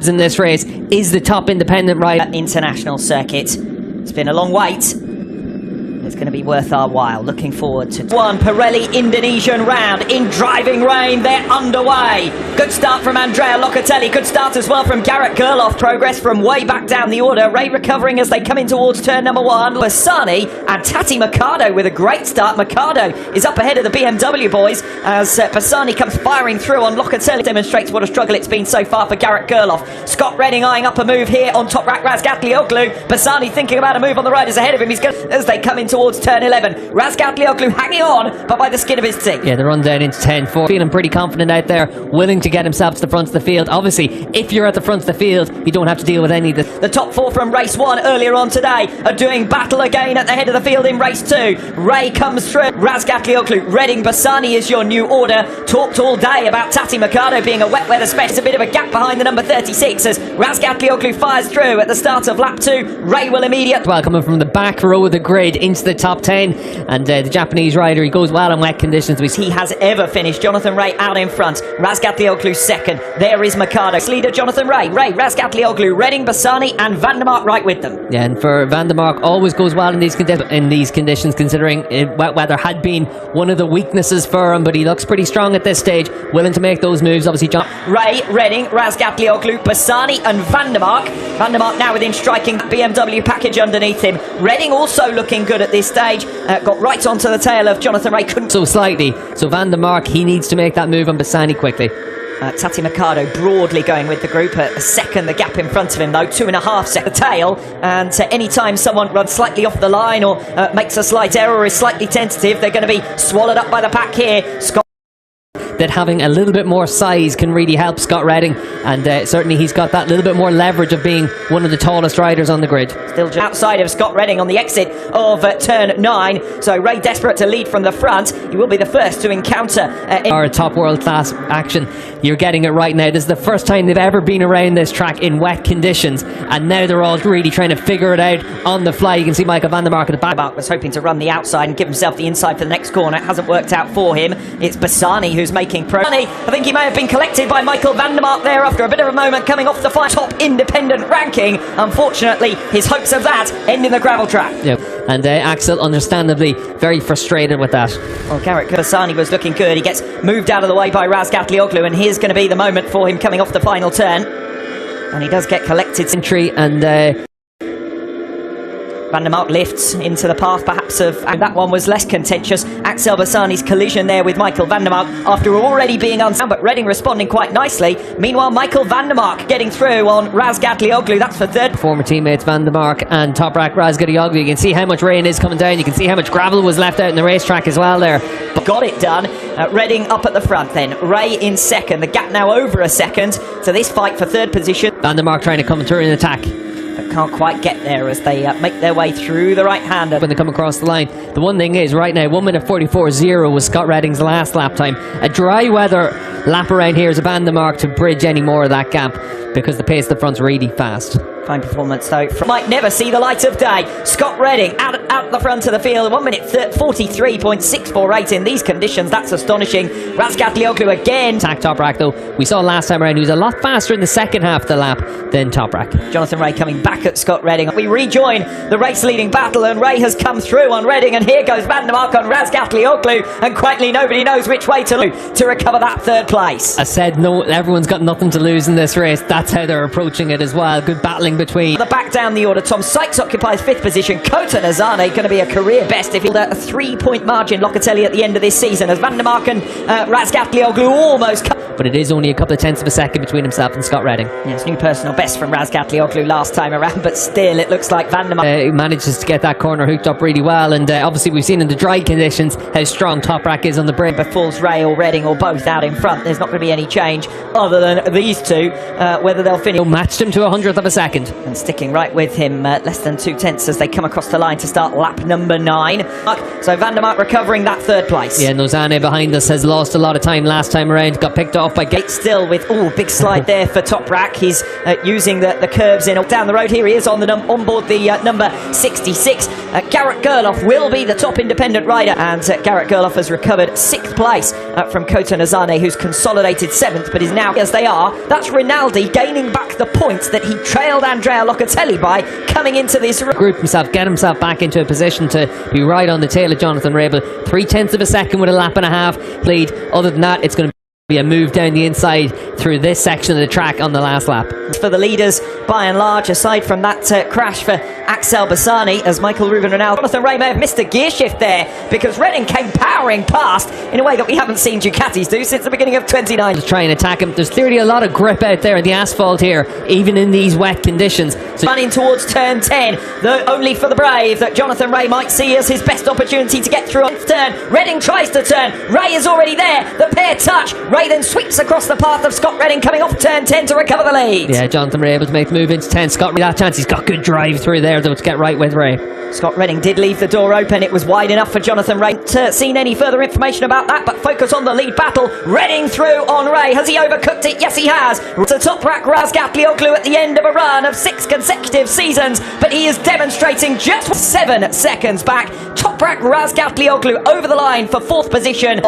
In this race is the top independent rider. International circuit. It's been a long wait. It's going to be worth our while. Looking forward to one Pirelli Indonesian round in driving rain. They're underway. Good start from Andrea Locatelli. Good start as well from Garrett Gerloff. Progress from way back down the order. Ray recovering as they come in towards turn number 1. Bassani and Tati Mercado with a great start. Mercado is up ahead of the BMW boys as Bassani comes firing through on Locatelli. Demonstrates what a struggle it's been so far for Garrett Gerloff. Scott Redding eyeing up a move here on top rack. Razgatlioglu. Bassani thinking about a move on the riders ahead of him. He's going as they come in towards turn 11. Razgatlioglu hanging on, but by the skin of his teeth. Yeah, the run down into 10-4. Feeling pretty confident out there, willing to get himself to the front of the field. Obviously, if you're at the front of the field, you don't have to deal with any of the top 4 from race 1 earlier on today are doing battle again at the head of the field in race 2. Ray comes through. Razgatlioglu, Redding, Bassani is your new order. Talked all day about Tati Mercado being a wet weather specialist. A bit of a gap behind the number 36 as Razgatlioglu fires through at the start of lap 2. Ray will immediately... Well, coming from the back row of the grid into the top 10, and the Japanese rider, he goes well in wet conditions. He has ever finished. Jonathan Ray out in front. Razgatlioglu second. There is Mercado. Leader Jonathan Ray. Razgatlioglu, Redding, Bassani and Van der Mark right with them. Yeah, and for Van der Mark, always goes well in these conditions, considering wet weather had been one of the weaknesses for him, but he looks pretty strong at this stage, willing to make those moves. Obviously, Ray, Redding, Razgatlioglu, Bassani and Van der Mark. Van der Mark now within striking BMW package underneath him. Redding also looking good at this stage. Got right onto the tail of Jonathan Ray. So slightly. So Van der Mark, he needs to make that move on Bassani quickly. Tati Mercado broadly going with the group. A second the gap in front of him though. 2.5 seconds the tail. And any time someone runs slightly off the line or makes a slight error or is slightly tentative, they're going to be swallowed up by the pack here. Scott that having a little bit more size can really help Scott Redding, and certainly he's got that little bit more leverage of being one of the tallest riders on the grid. Still just outside of Scott Redding on the exit of turn 9, so Ray desperate to lead from the front. He will be the first to encounter our top world class action. You're getting it right now. This is the first time they've ever been around this track in wet conditions, and now they're all really trying to figure it out on the fly. You can see Michael Van der Mark at the back. Was hoping to run the outside and give himself the inside for the next corner. It hasn't worked out for him. It's Bassani who's making progress. I think he may have been collected by Michael Van der Mark there after a bit of a moment coming off the top independent ranking. Unfortunately, his hopes of that end in the gravel track. Yep. And Axel, understandably, very frustrated with that. Well, Garrett Bassani was looking good. He gets moved out of the way by Razgatlioglu, and here's going to be the moment for him coming off the final turn. And he does get collected. Entry and... Van der Mark lifts into the path perhaps of... And that one was less contentious. Axel Bassani's collision there with Michael Van der Mark after already being unsound, but Redding responding quite nicely. Meanwhile, Michael Van der Mark getting through on Razgatlioglu. That's for third. Former teammates Van der Mark and Toprak Razgatlioglu. You can see how much rain is coming down. You can see how much gravel was left out in the racetrack as well there. But got it done. Redding up at the front then. Ray in second. The gap now over a second to this fight for third position. Van der Mark trying to come through in attack, but can't quite get there as they make their way through the right-hander. When they come across the line, the one thing is, right now, 1:44.0 was Scott Redding's last lap time. A dry weather lap around here is a Van der Mark to bridge any more of that gap, because the pace of the front's really fast. Fine performance though. Might never see the light of day. Scott Redding out the front of the field. 1:43.648 in these conditions. That's astonishing. Razgatlioglu again. Attack Toprak though. We saw last time around he was a lot faster in the second half of the lap than Toprak. Jonathan Ray coming back at Scott Redding. We rejoin the race leading battle, and Ray has come through on Redding, and here goes Van der Mark on Razgatlioglu, and quietly nobody knows which way to recover that third place. I said no, everyone's got nothing to lose in this race. That's how they're approaching it as well. Good battling between. The back down the order, Tom Sykes occupies 5th position. Kota Nazane going to be a career best if he'll a 3-point margin. Locatelli at the end of this season as Van der Mark and Razgatlioglu almost but it is only a couple of tenths of a second between himself and Scott Redding. Yes, new personal best from Razgatlioglu last time around, but still it looks like Van der Mark manages to get that corner hooked up really well, and obviously we've seen in the dry conditions how strong Toprak is on the brake. But falls Ray or Redding or both out in front, there's not going to be any change other than these two, whether they'll finish. Matched him to 100th of a second. And sticking right with him, less than 2 tenths as they come across the line to start lap number 9. So Van der Mark recovering that third place. Yeah, Nozane behind us has lost a lot of time last time around, got picked off off by Gate. Still with, big slide there for Toprak. He's using the curves in down the road. Here he is on board the number 66. Garrett Gerloff will be the top independent rider, and Garrett Gerloff has recovered 6th place from Kota Nazane, who's consolidated 7th, but is now, as they are, that's Rinaldi gaining back the points that he trailed Andrea Locatelli by coming into this group himself, get himself back into a position to be right on the tail of Jonathan Ray, but 0.3 of a second with a lap and a half played. Other than that, it's going to be a move down the inside through this section of the track on the last lap. For the leaders, by and large, aside from that crash for Axel Bassani, as Michael Ruben Ronaldo, Jonathan Ray may have missed a gear shift there, because Redding came powering past in a way that we haven't seen Ducatis do since the beginning of 29. Just try and attack him. There's clearly a lot of grip out there in the asphalt here, even in these wet conditions. So running towards turn 10, though only for the brave that Jonathan Ray might see as his best opportunity to get through on turn. Redding tries to turn. Ray is already there. The pair touch. Ray then sweeps across the path of Scott Redding coming off turn 10 to recover the lead. Yeah, Jonathan Ray able to make the move into 10. Scott, that chance, he's got good drive through there though to get right with Ray. Scott Redding did leave the door open. It was wide enough for Jonathan Ray. Seen any further information about that, but focus on the lead battle. Redding through on Ray. Has he overcooked it? Yes, he has. To Toprak Razgatlioglu at the end of a run of 6 consecutive seasons, but he is demonstrating just 7 seconds back. Toprak Razgatlioglu over the line for 4th position.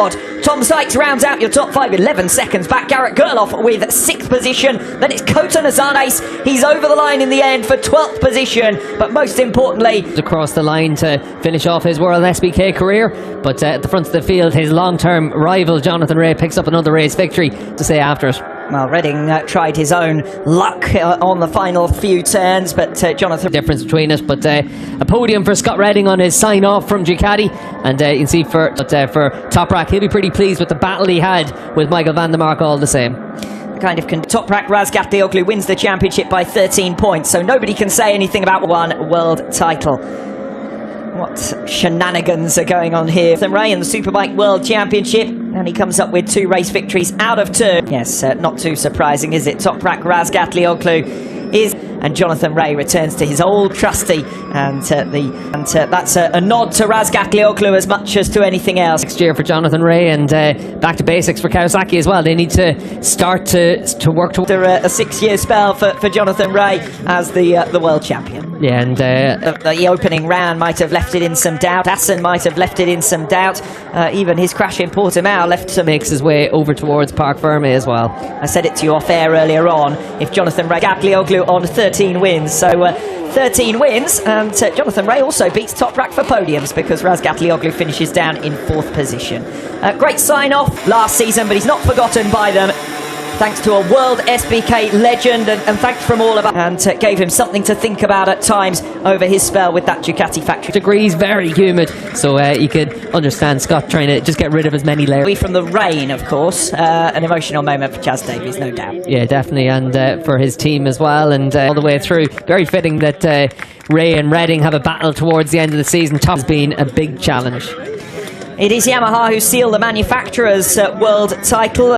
Tom Sykes rounds out your top 5, 11 seconds back. Garrett Gerloff with 6th position. Then it's Kota Nazanes. He's over the line in the end for 12th position, but most importantly, across the line to finish off his World SBK career, but at the front of the field, his long-term rival Jonathan Ray picks up another race victory to say after it. Well, Redding tried his own luck on the final few turns, but Jonathan... Difference between us, but a podium for Scott Redding on his sign-off from Ducati, and you can see for Toprak, he'll be pretty pleased with the battle he had with Michael van der Mark all the same. Toprak Razgatlioglu wins the championship by 13 points, so nobody can say anything about one world title. What shenanigans are going on here? Jonathan Ray in the Superbike World Championship, and he comes up with 2 race victories out of 2. Yes, not too surprising, is it? Toprak Razgatlioglu is, and Jonathan Ray returns to his old trusty, and that's a nod to Razgatlioglu as much as to anything else. Next year for Jonathan Ray, and back to basics for Kawasaki as well. They need to start to work towards a 6-year spell for Jonathan Ray as the world champion. Yeah, and the opening round might have left it in some doubt. Assen might have left it in some doubt. Even his crash in Portimao left some... Makes his way over towards Parc Ferme as well. I said it to you off air earlier on. If Jonathan Ray Razgatlioglu on 13 wins, so 13 wins, and Jonathan Ray also beats Toprak for podiums because Razgatlioglu finishes down in 4th position. Great sign-off last season, but he's not forgotten by them. Thanks to a World SBK legend, and thanks from all of us, and gave him something to think about at times over his spell with that Ducati factory. Degrees, very humid, so you could understand Scott trying to just get rid of as many layers. Away from the rain, of course, an emotional moment for Chaz Davies, no doubt. Yeah, definitely, and for his team as well, and all the way through. Very fitting that Ray and Redding have a battle towards the end of the season. Top has been a big challenge. It is Yamaha who seal the manufacturer's world title.